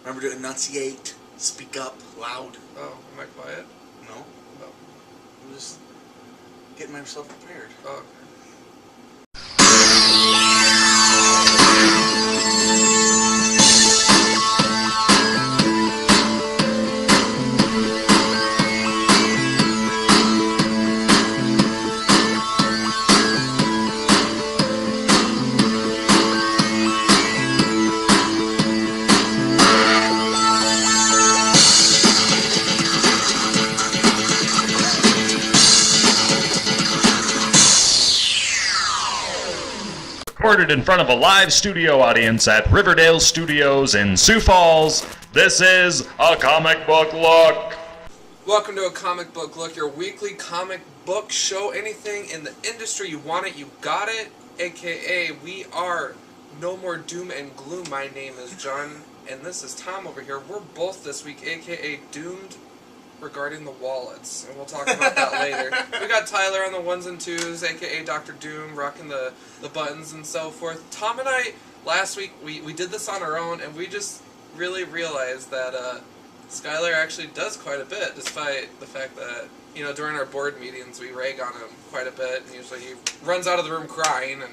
Remember to enunciate, speak up loud. Oh, am I quiet? No? No. I'm just getting myself prepared. Oh, okay. Recorded in front of a live studio audience at Riverdale Studios in Sioux Falls, this is A Comic Book Look. Welcome to A Comic Book Look, your weekly comic book show. Anything in the industry, you want it, you got it. AKA, we are No More Doom and Gloom. My name is John, and this is Tom over here. We're both this week, AKA, doomed regarding the wallets, and we'll talk about that later. We got Tyler on the ones and twos, aka Dr. Doom, rocking the buttons and so forth. Tom and I, last week, we did this on our own, and we just really realized that Skyler actually does quite a bit, despite the fact that, you know, during our board meetings, we rag on him quite a bit, and usually he runs out of the room crying, and,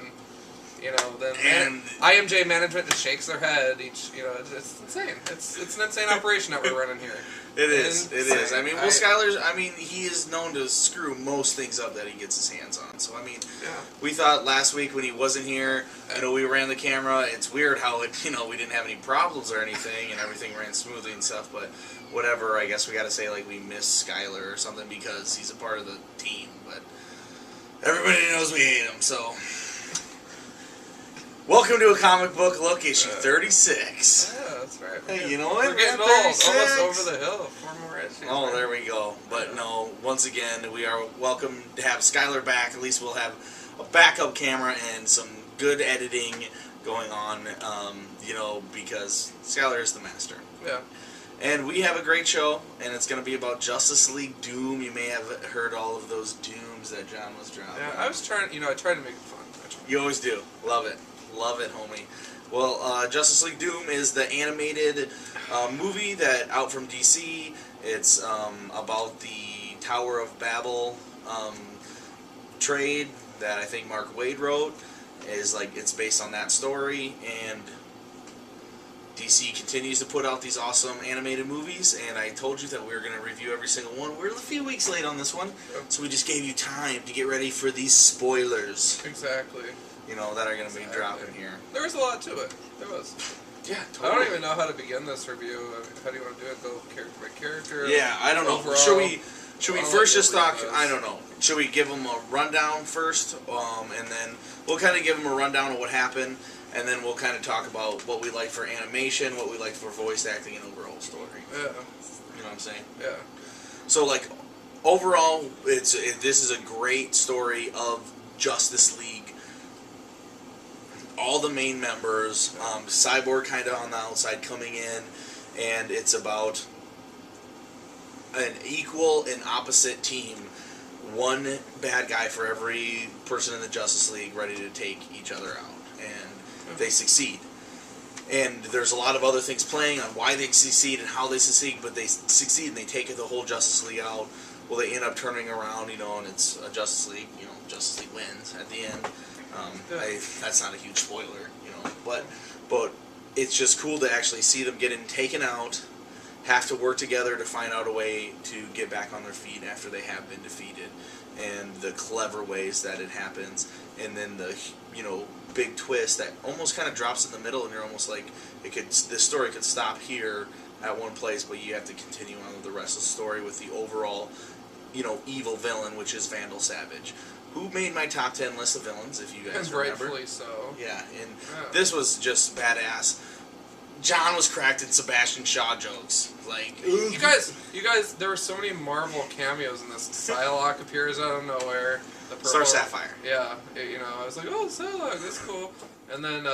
you know, then IMJ management just shakes their head each, you know, it's insane. It's an insane operation that we're running here. It is. I mean, Skyler's, he is known to screw most things up that he gets his hands on. So, I mean, we thought last week when he wasn't here, you know, we ran the camera. It's weird how it, you know, we didn't have any problems or anything, and everything ran smoothly and stuff, but whatever, I guess we gotta say, like, we miss Skyler or something because he's a part of the team, but everybody knows we hate him, so. Welcome to A Comic Book Look, issue 36. Yeah, that's right. Hey, you know what? We're getting old. Almost over the hill. 4 more issues. Oh, there we go. But no, once again, we are welcome to have Skyler back. At least we'll have a backup camera and some good editing going on, you know, because Skyler is the master. Yeah. And we have a great show, and it's going to be about Justice League Doom. You may have heard all of those dooms that John was dropping. Yeah, I was trying, you know, I tried to make it fun. You always do. Love it. Love it, homie. Well, Justice League Doom is the animated movie that out from DC. It's about the Tower of Babel trade that I think Mark Waid wrote. It's based on that story, and DC continues to put out these awesome animated movies, and I told you that we were going to review every single one. We're a few weeks late on this one, so we just gave you time to get ready for these spoilers. Exactly. You know, that are going to be dropping here. There was a lot to it. There was. Yeah, totally. I don't even know how to begin this review. I mean, how do you want to do it? Go character by character? Yeah, I don't know. Overall, should we first just talk, I don't know, should we give them a rundown first, and then we'll kind of give them a rundown of what happened, and then we'll kind of talk about what we like for animation, what we like for voice acting, and overall story. Yeah. You know what I'm saying? Yeah. So, like, overall, this is a great story of Justice League. All the main members, Cyborg kind of on the outside coming in, and it's about an equal and opposite team. One bad guy for every person in the Justice League ready to take each other out, and they succeed. And there's a lot of other things playing on why they succeed and how they succeed, but they succeed and they take the whole Justice League out. Well, they end up turning around, you know, and it's a Justice League, you know, Justice League wins at the end. That's not a huge spoiler, you know, but it's just cool to actually see them getting taken out, have to work together to find out a way to get back on their feet after they have been defeated, and the clever ways that it happens, and then the, you know, big twist that almost kind of drops in the middle, and you're almost like, this story could stop here at one place, but you have to continue on with the rest of the story with the overall, you know, evil villain, which is Vandal Savage, who made my top 10 list of villains, if you guys remember. Rightfully so. Yeah, and this was just badass. John was cracked in Sebastian Shaw jokes. Like, you guys, there were so many Marvel cameos in this. Psylocke appears out of nowhere. The purple, Star Sapphire. Yeah, you know, I was like, oh, Psylocke, that's cool. And then,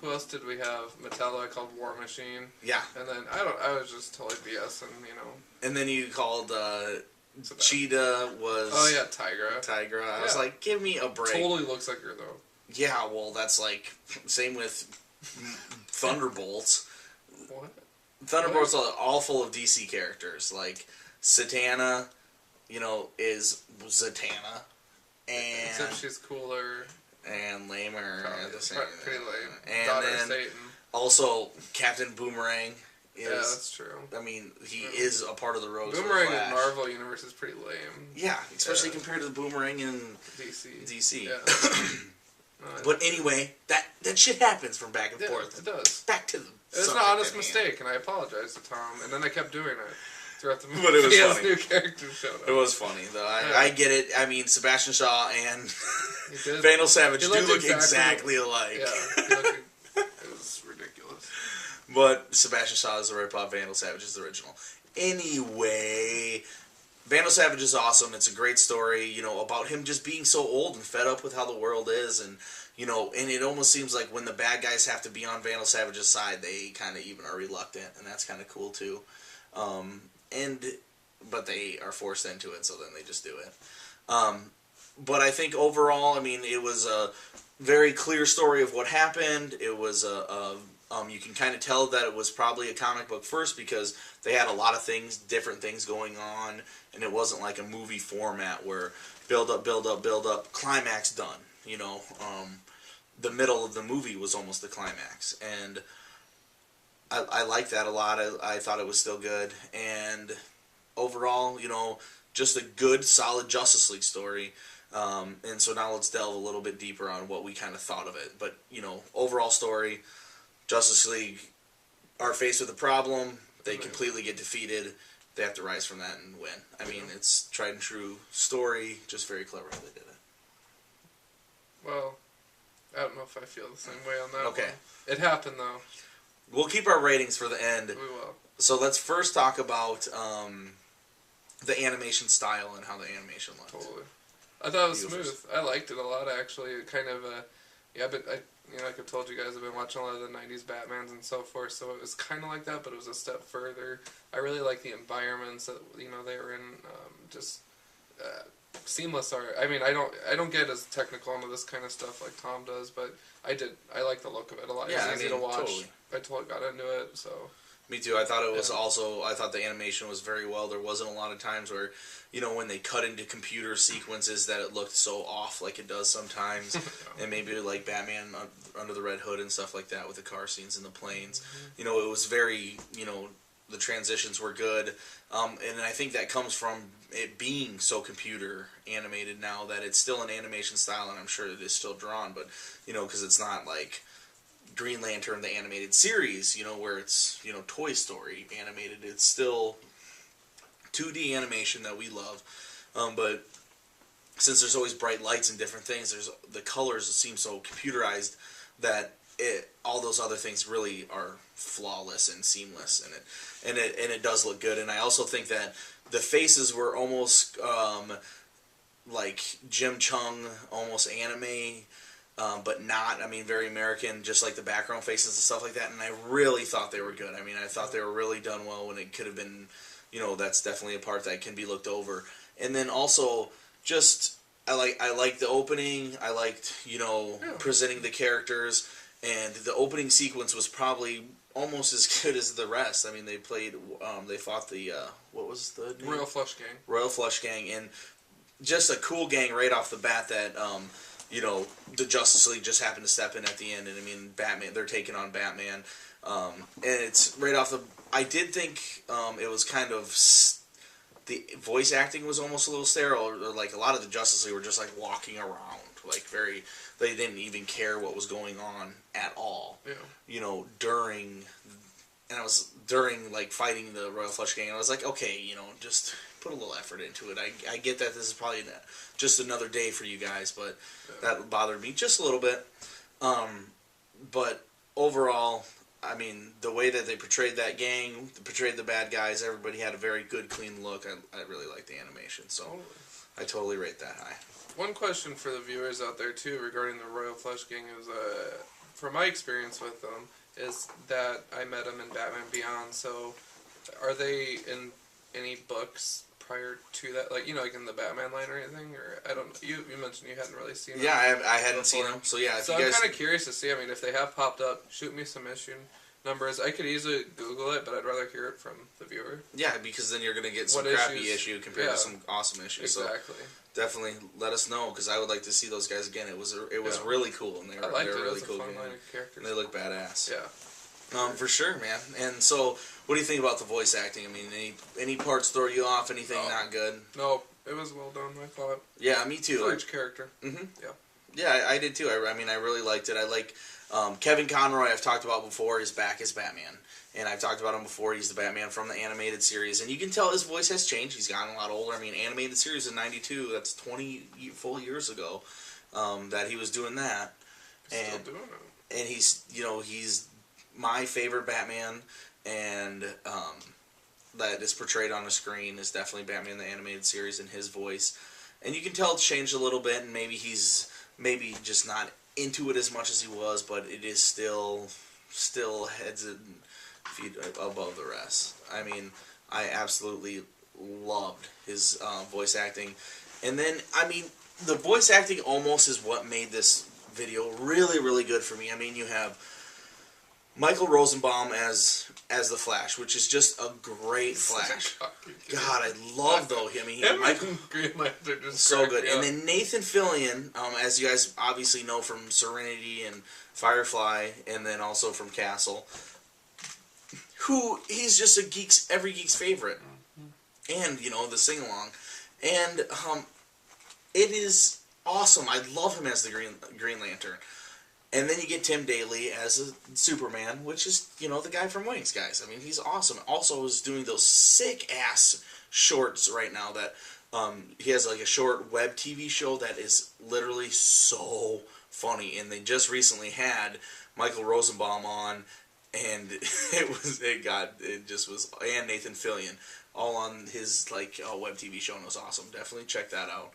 who else did we have? Metallica called War Machine. Yeah. And then, I was just totally BSing, you know. And then you called, Cheetah was... Oh, yeah, Tigra. I was like, give me a break. Totally looks like her, though. Yeah, well, that's like, same with Thunderbolts. What? Thunderbolts are all full of DC characters. Like, Satana, is Zatanna. And except she's cooler. And lamer at the same time. Pretty lame. And Daughter then of Satan. also, Captain Boomerang is... Yeah, that's true. I mean, he is a part of the Rogues Boomerang Flash. in Marvel Universe is pretty lame. Yeah, especially compared to the Boomerang in DC. Yeah. But anyway, that shit happens from back and forth. It does. Back to the It was an subject honest at mistake, and I apologize to Tom. And then they kept doing it throughout the movie. But it was as funny. new characters showed up. It was funny, though. I get it. I mean, Sebastian Shaw and did. Vandal Savage do looked look exactly alike. Yeah, it was ridiculous. But Sebastian Shaw is the rip-off, Vandal Savage is the original. Anyway, Vandal Savage is awesome. It's a great story, about him just being so old and fed up with how the world is, and and it almost seems like when the bad guys have to be on Vandal Savage's side, they kind of even are reluctant, and that's kind of cool too. But they are forced into it, so then they just do it. But I think overall, I mean, it was a very clear story of what happened. It was you can kind of tell that it was probably a comic book first because they had a lot of different things going on, and it wasn't like a movie format where build up, climax done. The middle of the movie was almost the climax, and I liked that a lot. I thought it was still good, and overall, just a good, solid Justice League story. And so now let's delve a little bit deeper on what we kind of thought of it. But, overall story, Justice League are faced with a problem. They completely get defeated. They have to rise from that and win. I mean, it's tried and true story, just very clever how they did it. Well, I don't know if I feel the same way on that Okay. one. It happened, though. We'll keep our ratings for the end. We will. So let's first talk about the animation style and how the animation looked. Totally. I thought it was smooth. I liked it a lot, actually. It kind of, but like I told you guys, I've been watching a lot of the 90s Batmans and so forth, so it was kind of like that, but it was a step further. I really like the environments that, they were in, seamless art. I mean, I don't get as technical into this kind of stuff like Tom does, but I like the look of it a lot. Yeah, It was easy to watch. Totally. I totally got into it, so... Me too. I thought it was I thought the animation was very well. There wasn't a lot of times where, when they cut into computer sequences that it looked so off like it does sometimes. And maybe like Batman Under the Red Hood and stuff like that with the car scenes and the planes. It was very, the transitions were good. And I think that comes from it being so computer animated now that it's still an animation style, and I'm sure it is still drawn, but, because it's not like Green Lantern, the animated series, where it's, Toy Story animated. It's still 2D animation that we love. But since there's always bright lights and different things, the colors seem so computerized that all those other things really are flawless and seamless in it. And it does look good. And I also think that the faces were almost like Jim Chung, almost anime, but not, I mean, very American, just like the background faces and stuff like that, and I really thought they were good. I mean, I thought they were really done well when it could have been, that's definitely a part that can be looked over. And then also, just, I like the opening, I liked, presenting the characters, and the opening sequence was probably almost as good as the rest. I mean, they fought the, what was the name? Royal Flush Gang. Royal Flush Gang, and just a cool gang right off the bat that, the Justice League just happened to step in at the end, and I mean, Batman, they're taking on Batman, and it's right off the, I did think, it was kind of, the voice acting was almost a little sterile, or like a lot of the Justice League were just like walking around, like they didn't even care what was going on at all, during like fighting the Royal Flush Gang, and I was like, okay, just put a little effort into it. I get that this is probably just another day for you guys, but that bothered me just a little bit. But overall, I mean, the way that they portrayed that gang, portrayed the bad guys, everybody had a very good, clean look. I really liked the animation, so I totally rate that high. One question for the viewers out there, too, regarding the Royal Flush Gang is, from my experience with them, is that I met them in Batman Beyond, so are they in any books prior to that, like like in the Batman line or anything, or I don't know. You mentioned you hadn't really seen them. Yeah, I hadn't seen them, so yeah. So I'm kind of curious to see. I mean, if they have popped up, shoot me some issue number is. I could easily Google it, but I'd rather hear it from the viewer. Yeah, because then you're going to get some What crappy issues? issue compared Yeah. to some awesome issues. Exactly. So definitely let us know, because I would like to see those guys again. It was Yeah. really cool, and they I were liked it. really It was cool. a fun game. line of characters. And they look badass. Yeah. For sure, man. And so, what do you think about the voice acting? I mean, any parts throw you off? Anything not good? No, it was well done, I thought. Yeah, me too. For each character. Mm-hmm. Yeah. Yeah, I did too. I mean, I really liked it. I like Kevin Conroy. I've talked about before. Is back as Batman, and I've talked about him before. He's the Batman from the animated series, and you can tell his voice has changed. He's gotten a lot older. I mean, animated series in '92. That's 20 full years ago that he was doing that, Still and doing it. and he's my favorite Batman, and that is portrayed on the screen is definitely Batman the animated series and his voice. And you can tell it's changed a little bit, and maybe he's just not into it as much as he was, but it is still heads and feet above the rest. I mean, I absolutely loved his voice acting. And then, I mean, the voice acting almost is what made this video really, really good for me. I mean, you have Michael Rosenbaum as the Flash, which is just a great Flash. God, I love though him. Michael Green Lantern just so cracked good. me And up. then Nathan Fillion, as you guys obviously know from Serenity and Firefly, and then also from Castle, who he's just every geek's favorite, and the sing along, and it is awesome. I love him as the Green Lantern. And then you get Tim Daly as a Superman, which is, the guy from Wings, guys. I mean, he's awesome. Also is doing those sick-ass shorts right now that he has like a short web TV show that is literally so funny. And they just recently had Michael Rosenbaum on, and it just was, and Nathan Fillion, all on his web TV show, and it was awesome. Definitely check that out.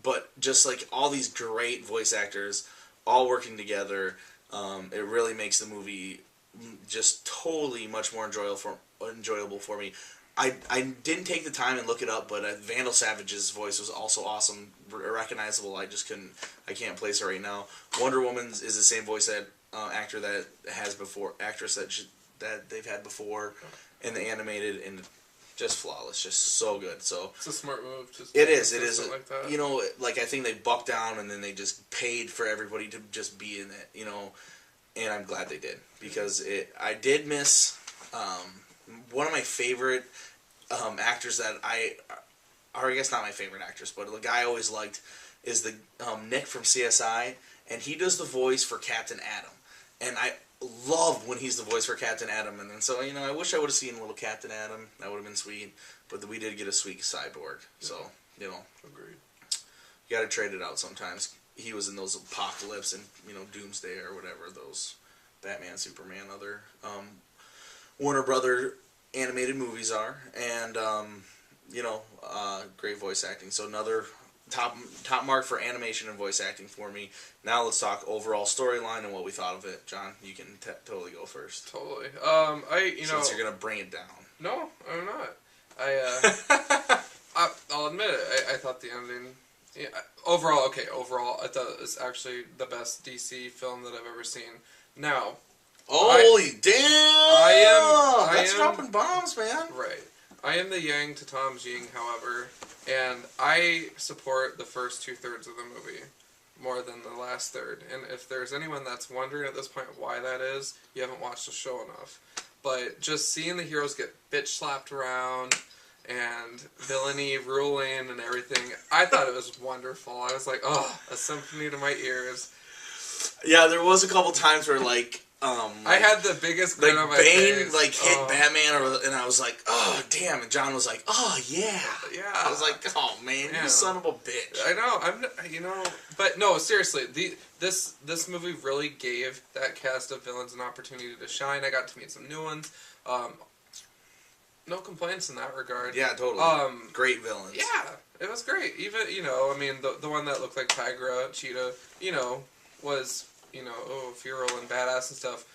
But just like all these great voice actors all working together, it really makes the movie just totally much more enjoyable for me. I didn't take the time and look it up, but Vandal Savage's voice was also awesome, recognizable. I can't place her right now. Wonder Woman is the same voice actor that has before, actress that they've had before in the animated, and just flawless, just so good. So It's a smart move. it is. Like that. I think they bucked down and then they just paid for everybody to just be in it, and I'm glad they did, because I did miss one of my favorite actors that or I guess not my favorite actress, but the guy I always liked is the Nick from CSI, and he does the voice for Captain Atom, and I love when he's the voice for Captain Atom. And then so I wish I would have seen little Captain Atom. That would have been sweet. But we did get a sweet cyborg, so Agreed. you got to trade it out sometimes. He was in those Apocalypse and Doomsday or whatever, those Batman, Superman, other Warner Brother animated movies are, and great voice acting. So another top mark for animation and voice acting for me. Now let's talk overall storyline and what we thought of it. John, you can totally go first. Totally. Since you're gonna bring it down. No, I'm not. I'll admit it. I thought the ending. Yeah, overall, I thought it was actually the best DC film that I've ever seen. Now, holy damn! That's am dropping bombs, man. Right. I am the yang to Tom's yin, however, and I support the first 2/3 of the movie more than the last third. And if there's anyone that's wondering at this point why that is, you haven't watched the show enough. But just seeing the heroes get bitch slapped around and villainy ruling and everything, I thought it was wonderful. I was like, oh, a symphony to my ears. Yeah, there was a couple times where I had the biggest grin on my Bane face. hit Batman, and I was like, oh damn, and John was like, oh yeah. Yeah. I was like, oh man, Yeah. you son of a bitch. I know, but no, seriously, this movie really gave that cast of villains an opportunity to shine. I got to meet some new ones. No complaints in that regard. Yeah, totally. Great villains. Yeah, it was great. Even, the one that looked like Tigra, Cheetah, was, feral and badass and stuff.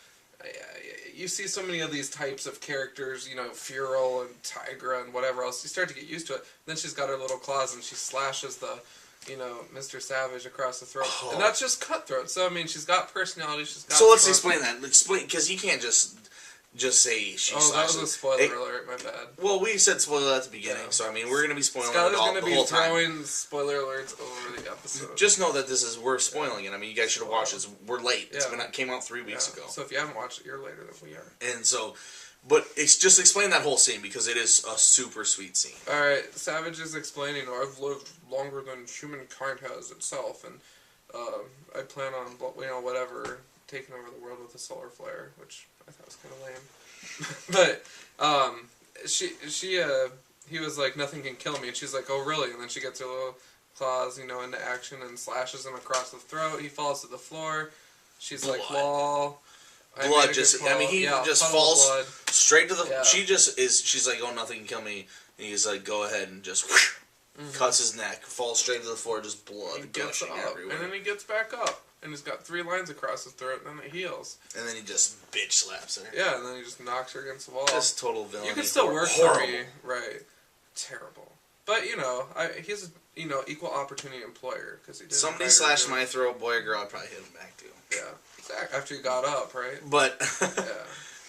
You see so many of these types of characters, feral and Tigra and whatever else. You start to get used to it. Then she's got her little claws and she slashes the Mr. Savage across the throat. Oh. And that's just cutthroat. So, I mean, she's got personality. She's got. So let's explain that. Explain, because you can't just say she. Oh, that was a spoiler alert. My bad. Well, we said spoiler at the beginning, so I mean we're gonna be spoiling Skyler's it all the whole time. Skyler's gonna be throwing spoiler alerts over the episode. Just know that we're spoiling it. I mean, you guys should have watched this. We're late. Yeah. It came out 3 weeks ago. So if you haven't watched it, you're later than we are. And so. But it's just explain that whole scene because it is a super sweet scene. All right, Savage is explaining, I've lived longer than humankind has itself, and I plan on, whatever, taking over the world with a solar flare, which I thought was kind of lame. But he was like, nothing can kill me, and she's like, oh really? And then she gets her little claws, into action and slashes him across the throat. He falls to the floor. She's like, lol. Blood he just falls straight to the. Yeah. She's like, oh, nothing can kill me. And he's like, go ahead and just cuts his neck, falls straight to the floor, just blood gushing everywhere. And then he gets back up, and he's got 3 lines across his throat, and then it heals. And then he just bitch slaps her. Yeah, and then he just knocks her against the wall. Just total villain. You can still work for me, right? Terrible. But he's equal opportunity employer because he did. Somebody slashed my throat, boy or girl, I'd probably hit him back too. Yeah. After you got up, right? But yeah,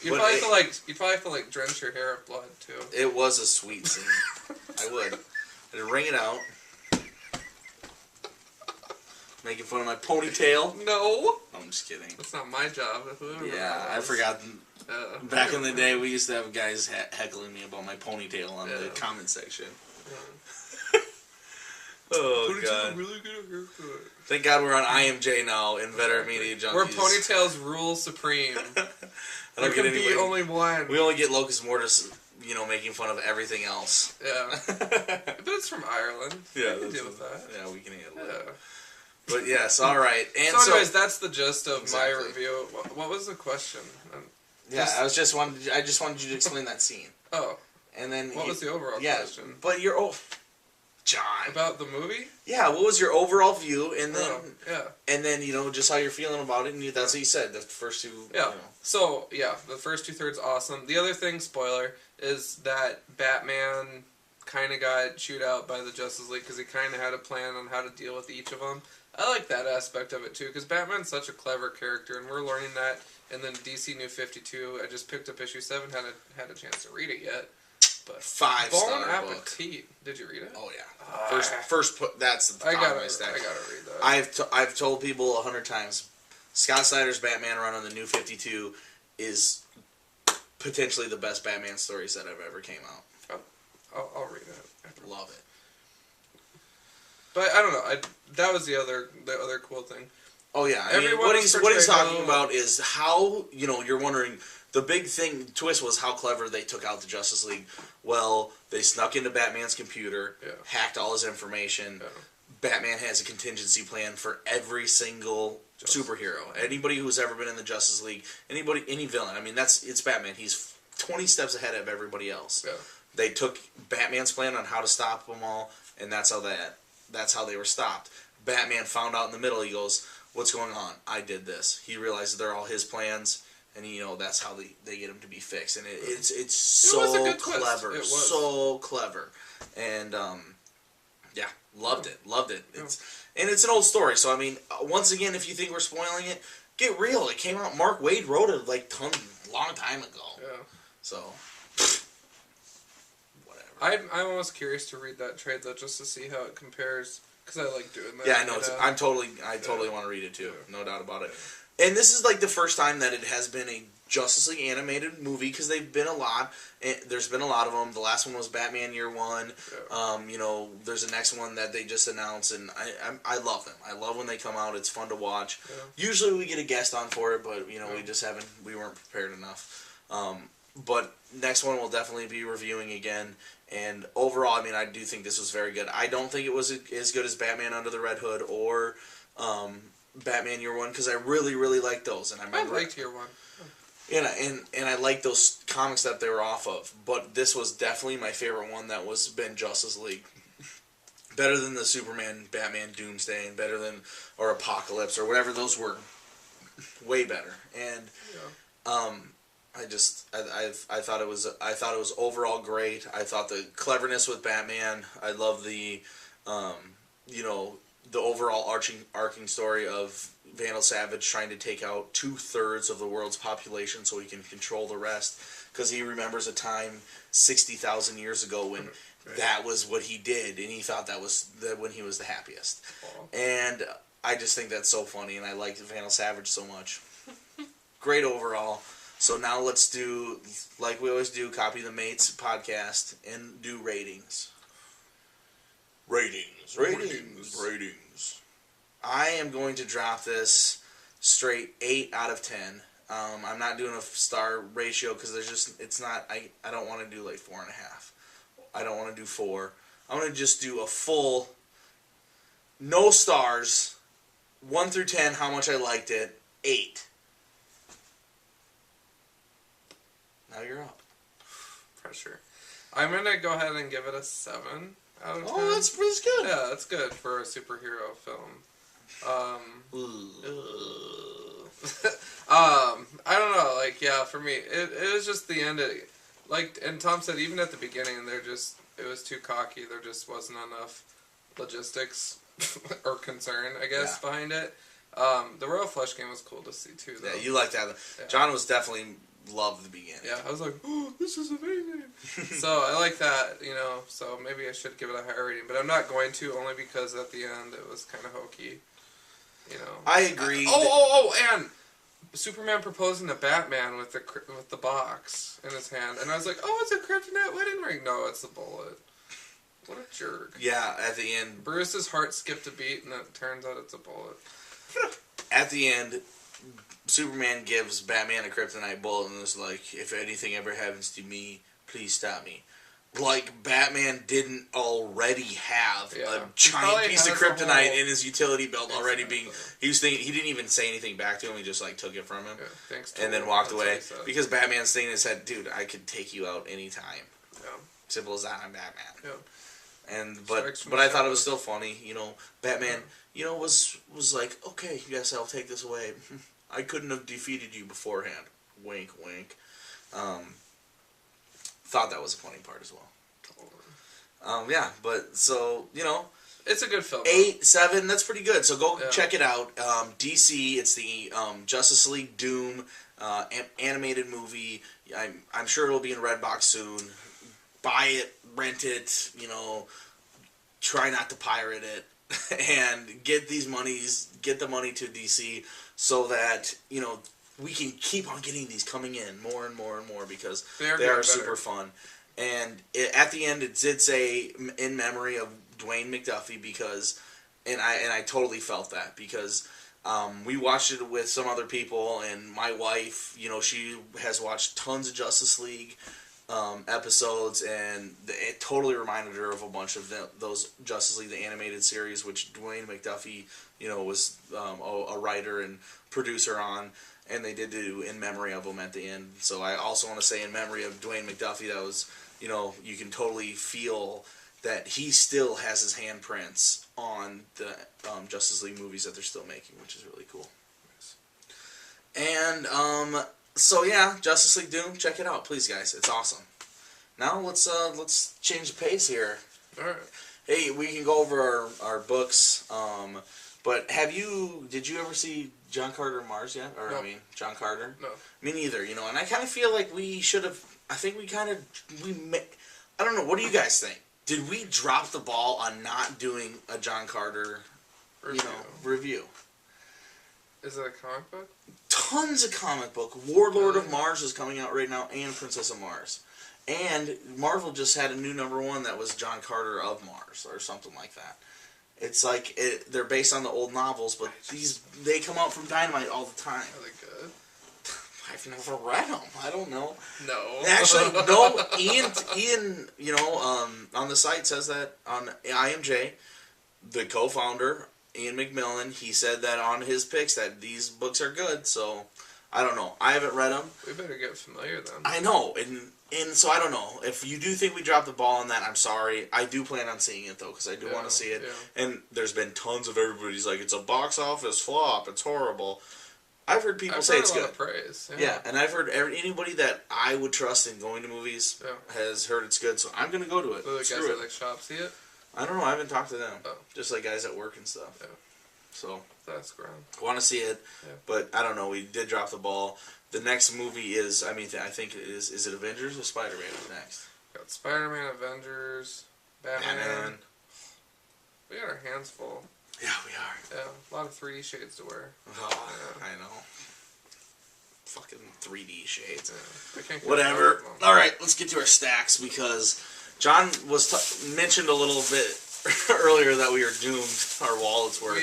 you probably have to drench your hair with blood too. It was a sweet scene. I would. I'd wring it out, making fun of my ponytail. No, I'm just kidding. That's not my job. Yeah, I forgot. Back in the day, we used to have guys heckling me about my ponytail on the comment section. Oh, God. Really good at haircut. Thank God we're on IMJ now, Inveterate Media Junkies. Where ponytails rule supreme. There can be only one. We only get Locust Mortis, making fun of everything else. Yeah. But it's from Ireland. Yeah, we can deal with that. Yeah, we can handle it. But yes, all right. And so anyways, that's the gist of my review. What was the question? I just wanted you to explain that scene. Oh. And then what was the overall question? But John. About the movie? Yeah, what was your overall view, and then and then just how you're feeling about it, and that's what you said. The first two. Yeah. So the first 2/3 awesome. The other thing, spoiler, is that Batman kind of got chewed out by the Justice League because he kind of had a plan on how to deal with each of them. I like that aspect of it too because Batman's such a clever character, and we're learning that in the DC New 52. I just picked up issue 7. Haven't had a chance to read it yet. But 5-star book. Did you read it? Oh yeah. First put. That's the. I gotta read that. I've told people 100 times. Scott Snyder's Batman run on the New 52 is potentially the best Batman story set I've ever came out. I'll read it. Love it. But I don't know. That was the other cool thing. Oh yeah. I mean, what he's talking about is how you're wondering. The big twist was how clever they took out the Justice League. Well, they snuck into Batman's computer, hacked all his information. Yeah. Batman has a contingency plan for every single superhero. Anybody who's ever been in the Justice League, any villain. I mean, it's Batman. He's 20 steps ahead of everybody else. Yeah. They took Batman's plan on how to stop them all, and that's how they were stopped. Batman found out in the middle. He goes, "What's going on? I did this." He realized they're all his plans. And that's how they get him to be fixed, and it's so clever, so clever, and loved it. It's an old story, so I mean, once again, if you think we're spoiling it, get real. It came out. Mark Waid wrote it long time ago. Yeah. So whatever. I'm almost curious to read that trade though, just to see how it compares, because I like doing that. Yeah, I know. I totally want to read it too. No doubt about it. And this is the first time that it has been a Justice League animated movie because they've been a lot. There's been a lot of them. The last one was Batman Year One. Yeah. There's a next one that they just announced, and I love them. I love when they come out. It's fun to watch. Yeah. Usually we get a guest on for it, but we weren't prepared enough. But next one we'll definitely be reviewing again. And overall, I mean, I do think this was very good. I don't think it was as good as Batman Under the Red Hood or Batman Year One because I really, really liked those, and I liked Year One. And I liked those comics that they were off of, but this was definitely my favorite one that was been Justice League. Better than the Superman, Batman, Doomsday, and better than or Apocalypse or whatever those were. Way better, and I thought it was overall great. I thought the cleverness with Batman. I love the the overall arcing story of Vandal Savage trying to take out 2/3 of the world's population so he can control the rest, because he remembers a time 60,000 years ago when that was what he did, and he thought that was when he was the happiest. And I just think that's so funny, and I like Vandal Savage so much. Great overall. So now let's do, like we always do, Copy the Mates podcast and do ratings. Ratings. I am going to drop this straight 8 out of 10. I'm not doing a star ratio because it's not, I don't want to do like 4.5. I don't want to do 4. I'm going to just do a full, no stars, 1 through 10, how much I liked it, 8. Now you're up. Pressure. I'm going to go ahead and give it a 7 out of 10. Oh, that's good. Yeah, that's good for a superhero film. I don't know, like, yeah, for me, it was just the end of, like, and Tom said, even at the beginning, it was too cocky, there just wasn't enough logistics or concern, I guess, behind it. The Royal Flush game was cool to see, too, though. Yeah, you liked that. Yeah. John was definitely loved the beginning. Yeah, I was like, oh, this is amazing. So, I like that, so maybe I should give it a higher rating, but I'm not going to, only because at the end, it was kind of hokey. I agree. And Superman proposing to Batman with the box in his hand, and I was like, oh, it's a kryptonite wedding ring. No, it's a bullet. What a jerk. Yeah, at the end, Bruce's heart skipped a beat, and it turns out it's a bullet. At the end, Superman gives Batman a kryptonite bullet and is like, if anything ever happens to me, please stop me. Like Batman didn't already have a giant piece of kryptonite in his utility belt already being. He was thinking, he didn't even say anything back to him. He just like took it from him, and then walked away because Batman's thinking in his head, dude, I could take you out anytime. Yeah. Simple as that. I'm Batman. Yeah. And but I thought it was still funny. Batman, was like, okay, yes, I'll take this away. I couldn't have defeated you beforehand. Wink, wink. Thought that was a funny part as well. Yeah, but so, it's a good film. 8, 7, that's pretty good. So go check it out. DC, it's the Justice League Doom animated movie. I'm sure it'll be in Redbox soon. Buy it, rent it, try not to pirate it, and get the money to DC so that, we can keep on getting these coming in more and more and more because they are super fun. And at the end, it did say in memory of Dwayne McDuffie because, and I totally felt that because we watched it with some other people, and my wife, she has watched tons of Justice League episodes, and it totally reminded her of a bunch of those Justice League the animated series, which Dwayne McDuffie, was a writer and producer on. And they did do in memory of him at the end. So I also want to say in memory of Dwayne McDuffie, that was, you can totally feel that he still has his handprints on the Justice League movies that they're still making, which is really cool. And so yeah, Justice League Doom, check it out, please, guys. It's awesome. Now let's change the pace here. All right. Hey, we can go over our books. But did you ever see John Carter Mars yet? Or, no. John Carter? No. Me neither, and I kind of feel like we should have, I think I don't know, what do you guys think? Did we drop the ball on not doing a John Carter, review? Is it a comic book? Tons of comic book. Warlord of Mars is coming out right now, and Princess of Mars. And Marvel just had a new #1 that was John Carter of Mars, or something like that. It's like, they're based on the old novels, but they come out from Dynamite all the time. Are they good? I've never read them. I don't know. No. Actually, no. Ian, on the site says that on IMJ, the co-founder, Ian McMillan, he said that on his picks that these books are good, so I don't know. I haven't read them. We better get familiar then. I know, and so I don't know. If you do think we dropped the ball on that, I'm sorry. I do plan on seeing it, though, because I do want to see it. Yeah. And there's been tons of everybody's like, it's a box office flop. It's horrible. I've heard people say it's good. I've heard a lot of praise. Yeah, and I've heard anybody that I would trust in going to movies has heard it's good, so I'm going to go to it. So the guys that shop see it? I don't know. I haven't talked to them. Oh. Just like guys at work and stuff. Yeah. So. That's ground. Want to see it, Yeah. but I don't know. We did drop the ball. The next movie is, I think it is. Is it Avengers or Spider-Man is next? Got Spider-Man, Avengers, Batman. We got our hands full. Yeah, we are. Yeah, a lot of 3D shades to wear. Oh, Yeah. I know. Fucking 3D shades. Yeah. I can't get Whatever. rid of them. All right, let's get to our stacks because John was mentioned a little bit earlier that we are doomed. Our wallets were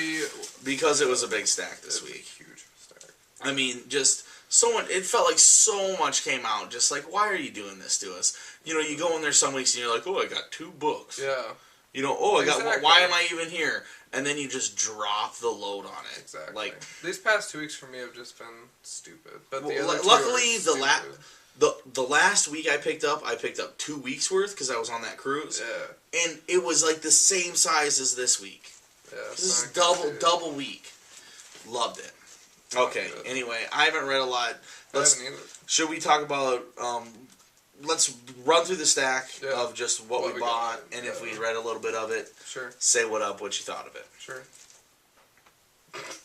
because it was a big stack this week. Huge stack. I mean, just so much. It felt like so much came out. Just like, why are you doing this to us? You know, you go in there some weeks and you're like, oh, I got 2 books. Yeah. You know, oh, I got. Exactly. Why am I even here? And then you just drop the load on it. Exactly. Like these past 2 weeks for me have just been stupid. But the well, other two luckily are the last week I picked up 2 weeks worth because I was on that cruise. Yeah. And it was like the same size as this week. Yeah. This is double week. Loved it. Okay. Good. Anyway, I haven't read a lot. I haven't either. Should we talk about? Let's run through the stack of just what we bought, and if we read a little bit of it, Sure. say what you thought of it. Sure.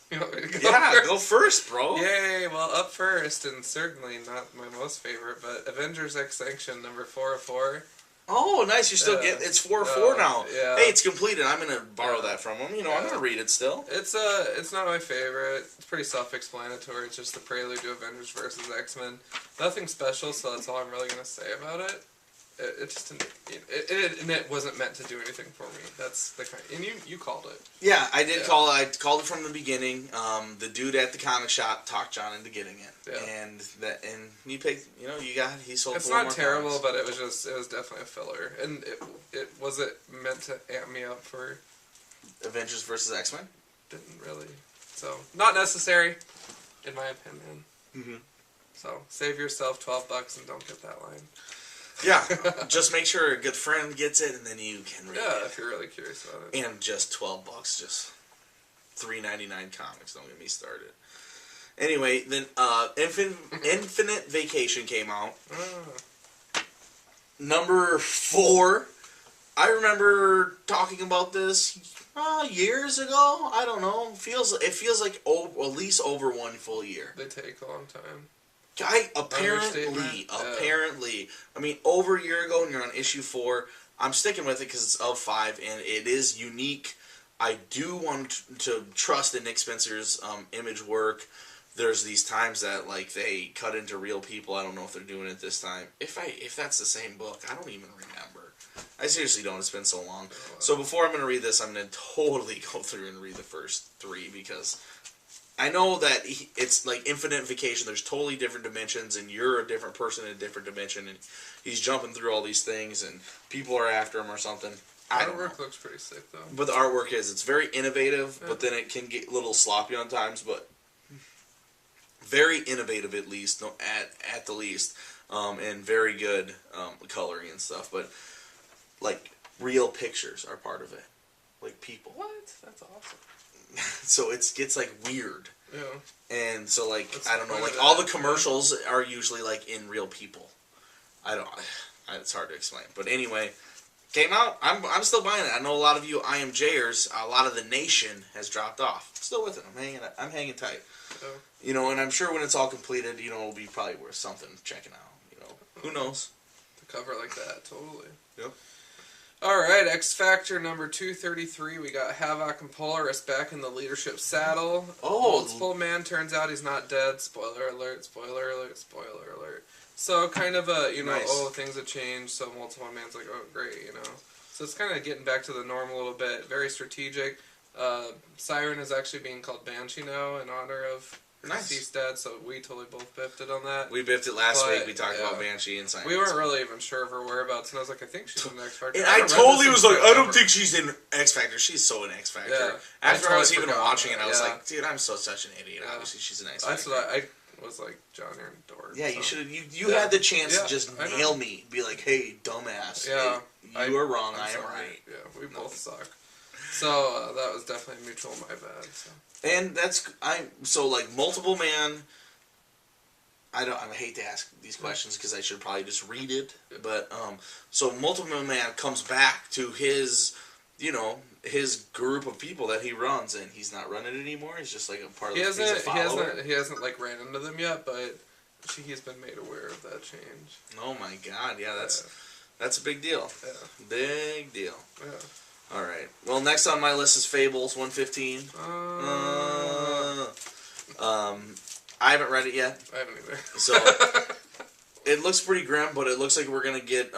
You want me to go Yeah, first? go first, bro. Yay! Well, up first, and certainly not my most favorite, but Avengers Extinction number 404. Oh, nice! You're still getting it's 404 now. Yeah. Hey, it's completed. I'm gonna borrow that from him. You know, I'm gonna read it still. It's not my favorite. It's pretty self-explanatory. It's just the prelude to Avengers versus X-Men. Nothing special, so that's all I'm really gonna say about it. It just didn't. It wasn't meant to do anything for me. That's the kind. And you called it. Yeah, I did call it. I called it from the beginning. The dude at the comic shop talked John into getting it, and he picked. You know, he sold. It's 4 not more terrible, comics. but it was definitely a filler, and it wasn't meant to amp me up for Avengers versus X-Men. Didn't really. So not necessary, in my opinion. Mm-hmm. So save yourself $12 and don't get that line. Yeah, just make sure a good friend gets it, and then you can read it. If you're really curious about it. And just $12, just $3.99 comics. Don't get me started. Anyway, then Infinite Vacation came out. Number 4. I remember talking about this years ago. I don't know. It feels like at least over 1 full year. They take a long time. Apparently, I mean, over a year ago, and you're on issue 4. I'm sticking with it because it's of 5, and it is unique. I do want to trust in Nick Spencer's image work. There's these times that like they cut into real people. I don't know if they're doing it this time. If that's the same book, I don't even remember. I seriously don't. It's been so long. So before I'm going to read this, I'm going to totally go through and read the first 3 because I know that it's like Infinite Vacation. There's totally different dimensions, and you're a different person in a different dimension, and he's jumping through all these things, and people are after him or something. Artwork looks pretty sick, though. But the artwork it's very innovative, but then it can get a little sloppy on times, but very innovative at least, at the least, and very good coloring and stuff. But like real pictures are part of it, like people. What? That's awesome. So it gets like weird. Yeah. And so like I don't know, like all the commercials are usually like in real people. It's hard to explain. But anyway, came out. I'm still buying it. I know a lot of you IMJers, a lot of the nation has dropped off. Still with it. I'm hanging tight. Yeah. You know, and I'm sure when it's all completed, you know, it'll be probably worth something checking out. You know, who knows? To cover like that, totally. Yep. Alright, X Factor number 233. We got Havoc and Polaris back in the leadership saddle. Oh. Multiple Man turns out he's not dead. Spoiler alert, spoiler alert, spoiler alert. So kind of a, Nice. things have changed, so Multiple Man's like, oh, great, So it's kind of getting back to the norm a little bit. Very strategic. Siren is actually being called Banshee now in honor of deceased dad, so we totally both biffed it on that. We biffed it last week. We talked yeah. about Banshee and Siren. We weren't really even sure of her whereabouts, and I was like, I think she's in X Factor. And I totally was like, I don't think she's in X Factor. She's so in X Factor. Yeah. After I was totally even forgot. watching it, I was Yeah. like, dude, I'm such an idiot. Yeah. Obviously, she's in X Factor. That's what I was like, John, you're a dork. Yeah, so. you should. You had the chance to just I know. nail me. Be like, hey, dumbass. Yeah. You are wrong. I'm I am sorry. right. Yeah, we both suck. So that was definitely mutual my bad. So. And so like Multiple Man. I hate to ask these questions because I should probably just read it. But so Multiple Man comes back to his, his group of people that he runs, and he's not running it anymore. He's just like a part of He the he's a follower. he hasn't like ran into them yet, but he's been made aware of that change. Oh my God! Yeah, that's a big deal. Yeah. Big deal. Yeah. All right. Well, next on my list is Fables 115. I haven't read it yet. I haven't either. So it looks pretty grim, but it looks like we're gonna get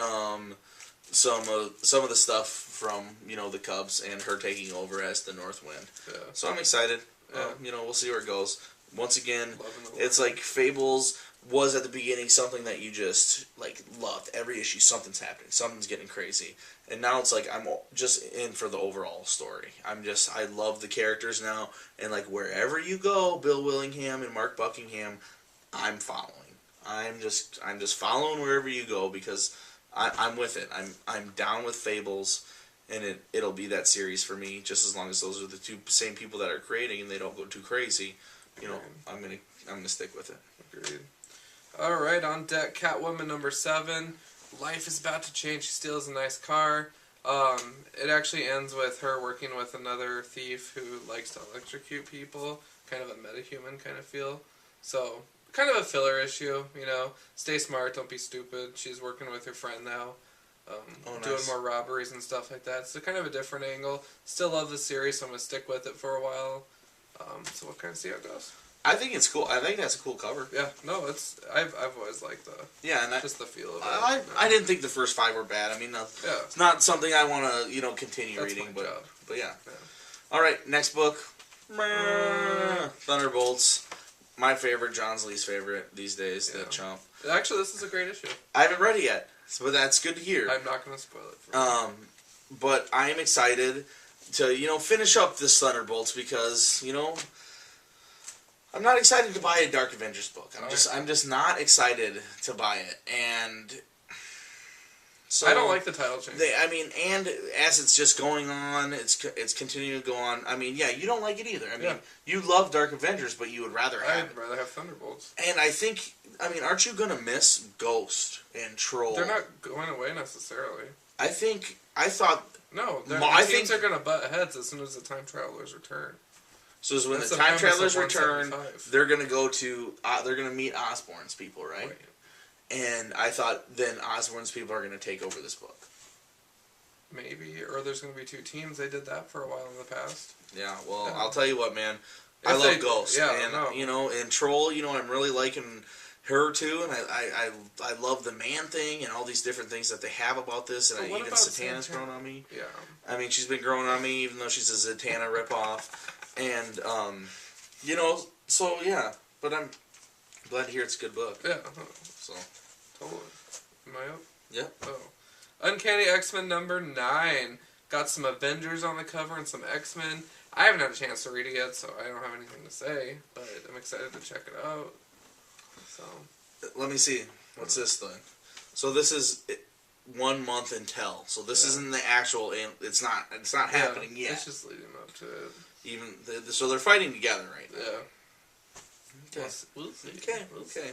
some of the stuff from the Cubs and her taking over as the North Wind. Yeah. So I'm excited. Yeah. We'll see where it goes. Once again, it's Lord. like Fables was at the beginning something that you just like loved. Every issue, something's happening, something's getting crazy, and now it's like I'm just in for the overall story. I love the characters now, and like wherever you go, Bill Willingham and Mark Buckingham, I'm following. I'm just following wherever you go because I'm with it. I'm down with Fables, and it'll be that series for me just as long as those are the same people that are creating and they don't go too crazy. I'm gonna stick with it. Agreed. All right, on deck, Catwoman number 7. Life is about to change. She steals a nice car. It actually ends with her working with another thief who likes to electrocute people. Kind of a metahuman kind of feel. So, kind of a filler issue, Stay smart, don't be stupid. She's working with her friend now. Doing more robberies and stuff like that. So kind of a different angle. Still love the series, so I'm going to stick with it for a while. So we'll kind of see how it goes. I think it's cool. I think that's a cool cover. Yeah, no, I've always liked just the feel of it. I didn't think the first 5 were bad. I mean, it's not something I want to continue That's reading, my but job. yeah. All right, next book, Thunderbolts. My favorite, John's least favorite these days. The chump. Actually, this is a great issue. I haven't read it yet, but that's good to hear. I'm not going to spoil it for you. But I am excited to finish up this Thunderbolts because I'm not excited to buy a Dark Avengers book. I'm just not excited to buy it, and so I don't like the title change. And as it's just going on, it's continuing to go on. I mean, yeah, you don't like it either. I mean, you love Dark Avengers, but you would rather have. I'd rather have Thunderbolts. And I think, aren't you gonna miss Ghost and Troll? They're not going away necessarily. I thought. No, the teams are gonna butt heads as soon as the Time Travelers return. So when the Time Travelers return, they're gonna go to they're gonna meet Osborn's people, right? And I thought then Osborn's people are gonna take over this book. Maybe, or there's gonna be 2 teams. They did that for a while in the past. Yeah, well, I'll tell you what, man. I love Ghost, and and Troll. I'm really liking her too, and I love the man thing and all these different things that they have about this, and even Zatanna's grown on me. Yeah. I mean, she's been growing on me, even though she's a Zatanna ripoff. And, so, yeah. But I'm glad to hear it's a good book. Yeah. So. Totally. Am I up? Yep. Oh. Uncanny X-Men number 9. Got some Avengers on the cover and some X-Men. I haven't had a chance to read it yet, so I don't have anything to say. But I'm excited to check it out. So. Let me see. What's this thing? So this is 1 month until. So this isn't the actual. It's not happening yet. It's just leading up to it. So they're fighting together right now. Yeah. Okay. We'll see. Okay.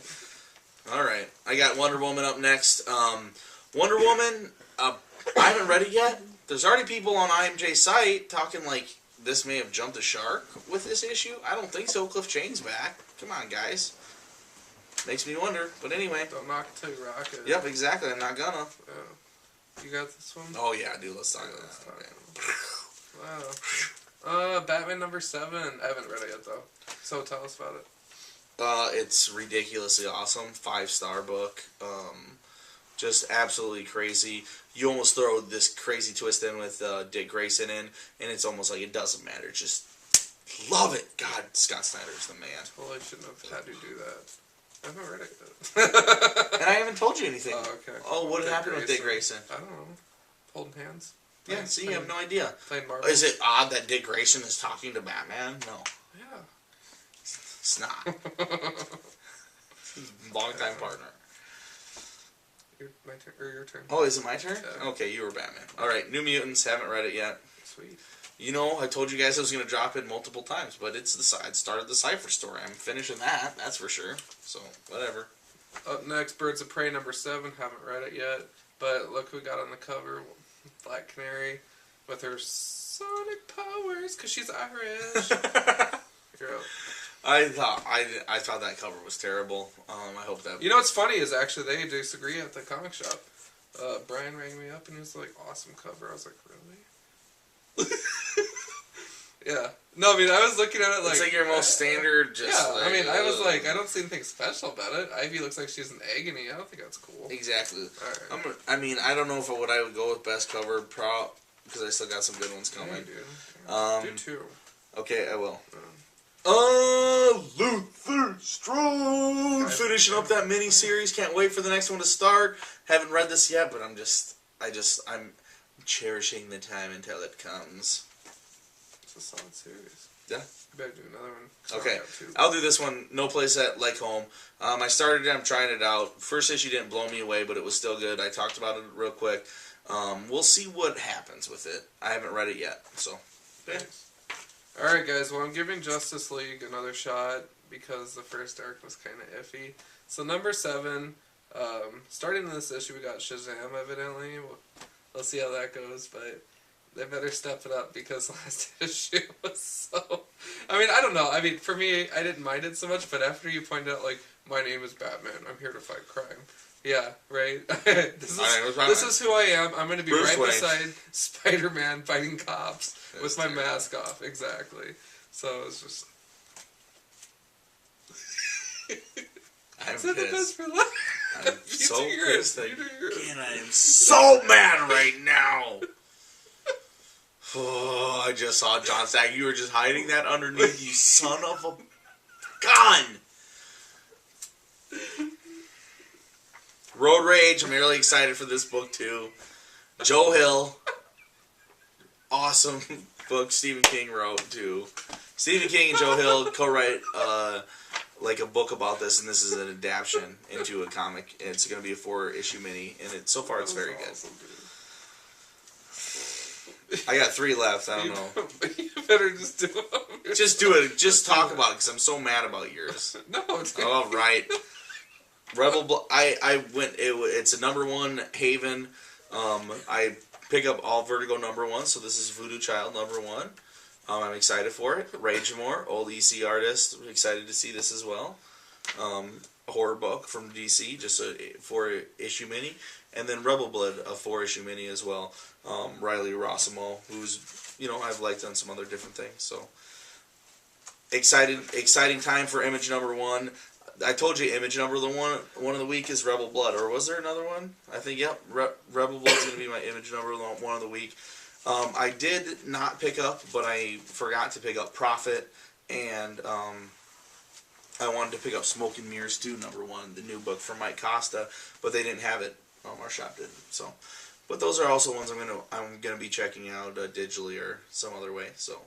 All right. I got Wonder Woman up next. Wonder Woman. I haven't read it yet. There's already people on IMJ's site talking like this may have jumped the shark with this issue. I don't think so. Cliff Chain's back. Come on, guys. Makes me wonder. But anyway. Don't knock it till you rock it. Yep, exactly. I'm not gonna. Yeah. You got this one? Oh yeah, dude. Let's talk about that. Wow. Batman number 7. I haven't read it yet though. So tell us about it. It's ridiculously awesome. 5-star book. Just absolutely crazy. You almost throw this crazy twist in with Dick Grayson in, and it's almost like it doesn't matter. Just love it. God, Scott Snyder's the man. Well, I shouldn't have had you do that. I haven't read it yet. And I haven't told you anything. Oh, okay. Oh, what happened with Dick Grayson? I don't know. Holding hands? Yeah, see, you have no idea. Playing marbles. Is it odd that Dick Grayson is talking to Batman? No. Yeah. It's not. Long-time partner. My turn, or your turn. Oh, is it my turn? Yeah. Okay, you were Batman. Alright, New Mutants, haven't read it yet. Sweet. I told you guys I was going to drop it multiple times, but it started the Cypher story. I'm finishing that's for sure. So, whatever. Up next, Birds of Prey number 7. Haven't read it yet, but look who we got on the cover. Black Canary. with her sonic powers, because she's Irish. You're up. I thought that cover was terrible. I hope that. You know what's funny is actually they disagree at the comic shop. Brian rang me up and he was like, "Awesome cover." I was like, "Really?" Yeah. No, I mean, I was looking at it like... It's like your most standard, just yeah, like... I mean, I was like, I don't see anything special about it. Ivy looks like she's in agony. I don't think that's cool. Exactly. Alright. I mean, I don't know if I would go with best cover prop, because I still got some good ones coming. Yeah, dude. Do two. Okay, I will. Luther Strode! Finishing up that mini-series. Can't wait for the next one to start. Haven't read this yet, but I'm cherishing the time until it comes. It's a solid series. Yeah. You better do another one. Okay, I'll do this one. No Place Like Home. I started it. I'm trying it out. First issue didn't blow me away, but it was still good. I talked about it real quick. We'll see what happens with it. I haven't read it yet, so. Yeah. Alright, guys. Well, I'm giving Justice League another shot because the first arc was kind of iffy. So, number 7. Starting in this issue, we got Shazam, evidently. We'll see how that goes, but they better step it up because last issue was so... I mean, I don't know. I mean, for me, I didn't mind it so much, but after you pointed out, like, my name is Batman, I'm here to fight crime. Yeah, right? This is who I am. I'm going to be Bruce Wayne. beside Spider-Man fighting cops with my mask off. Exactly. So it's just... I'm Is that the best for life? I'm so pissed You do yours. and I am so mad right now. Oh, I just saw John Stack. You were just hiding that underneath, you son of a gun. Road Rage. I'm really excited for this book too. Joe Hill. Awesome book Stephen King wrote too. Stephen King and Joe Hill co-write like a book about this, and this is an adaptation into a comic. And it's going to be a 4-issue mini, and so far it's very good. I got 3 left. I don't know. You better just do them. Just do it. Just talk about it, because I'm so mad about yours. No, it's All right. I went. It's a number 1 Haven. I pick up all Vertigo number 1, so this is Voodoo Child number 1. I'm excited for it. Rage Moore, old EC artist. I'm excited to see this as well. A horror book from DC, just a 4-issue mini. And then Rebel Blood, a 4-issue mini as well. Riley Rossimo, who's, I've liked on some other different things. So, exciting time for Image number 1. I told you Image number 1 of the week is Rebel Blood. Or was there another one? I think, yep. Rebel Blood's going to be my Image number 1 of the week. I did not pick up, but I forgot to pick up Prophet, and I wanted to pick up Smoke and Mirrors 2, number 1, the new book from Mike Costa, but they didn't have it. Our shop didn't. So, but those are also ones I'm gonna be checking out digitally or some other way. So,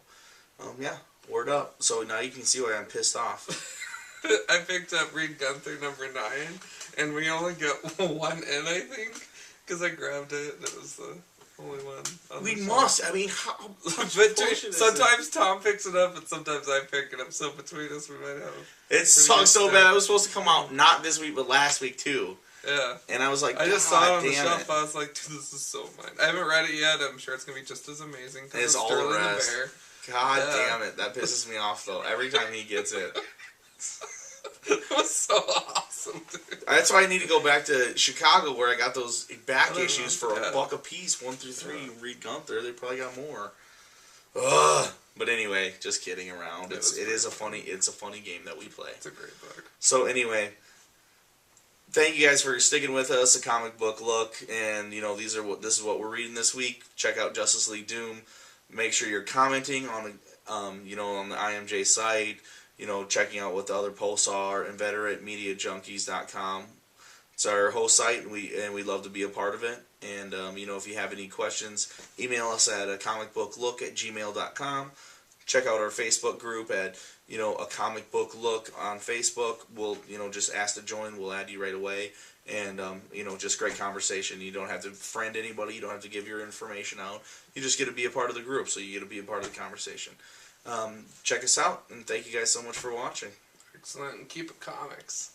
yeah, word up. So now you can see why I'm pissed off. I picked up Reed Gunther number 9, and we only got 1 in, I think, because I grabbed it. It was the only one. We must. I mean, how? But sometimes Tom picks it up, and sometimes I pick it up. So between us, we might have. It sucks so bad. It was supposed to come out not this week, but last week too. Yeah. And I was like, I just saw it on the damn shelf. I was like, dude, this is so mine. I haven't read it yet. I'm sure it's gonna be just as amazing. It's all Sterling the rest. Bear. God damn it! That pisses me off though. Every time he gets it. It was so awesome, dude. That's why I need to go back to Chicago where I got those back issues for $1 a piece, 1 through 3. Yeah. Reed Gunther, they probably got more. Ugh. But anyway, just kidding around. It is a funny game that we play. It's a great book. So anyway, thank you guys for sticking with us. A comic book look, and this is what we're reading this week. Check out Justice League Doom. Make sure you're commenting on the on the IMJ site. Checking out what the other posts are, InveterateMediaJunkies.com. It's our host site, and we love to be a part of it. And if you have any questions, email us at acomicbooklook@gmail.com. Check out our Facebook group at a comic book look on Facebook. We'll just ask to join. We'll add you right away. And just great conversation. You don't have to friend anybody. You don't have to give your information out. You just get to be a part of the group, so you get to be a part of the conversation. Check us out, and thank you guys so much for watching. Excellent, and keep it comics.